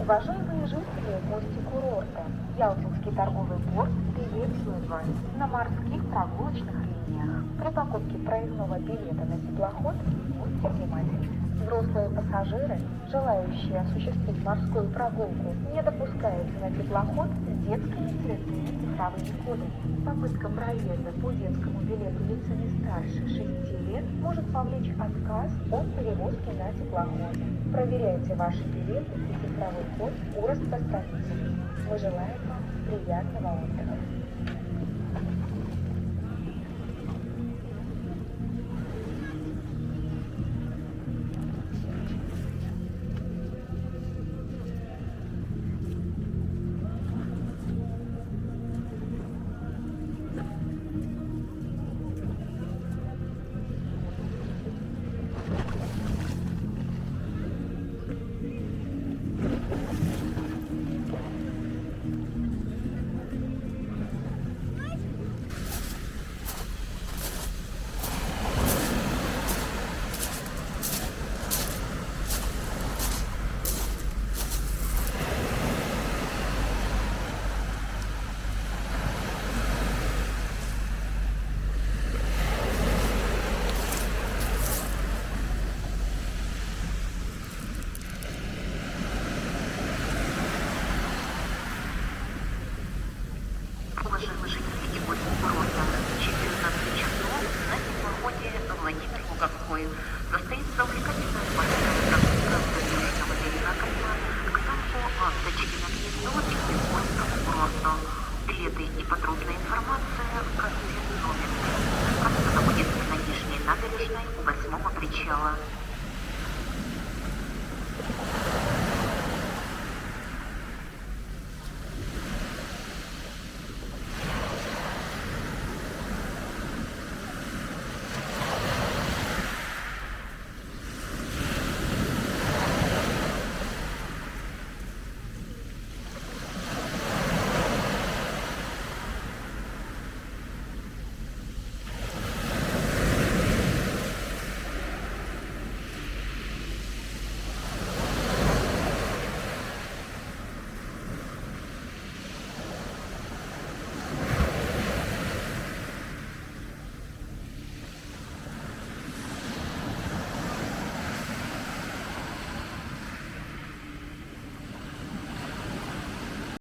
Уважаемые жители, гости курорта, Ялтинский торговый порт приветствует вас на морских прогулочных линиях. При покупке проездного билета на теплоход будьте внимательны. Взрослые пассажиры, желающие осуществить морскую прогулку, не допускаются на теплоход с детскими цветными цифровыми кодами. Попытка проезда по детскому билету лицами старше 6 лет может повлечь отказ от перевозки на теплоходе. Проверяйте ваши билеты и цифровой код у распространителей. Мы желаем вам приятного отдыха.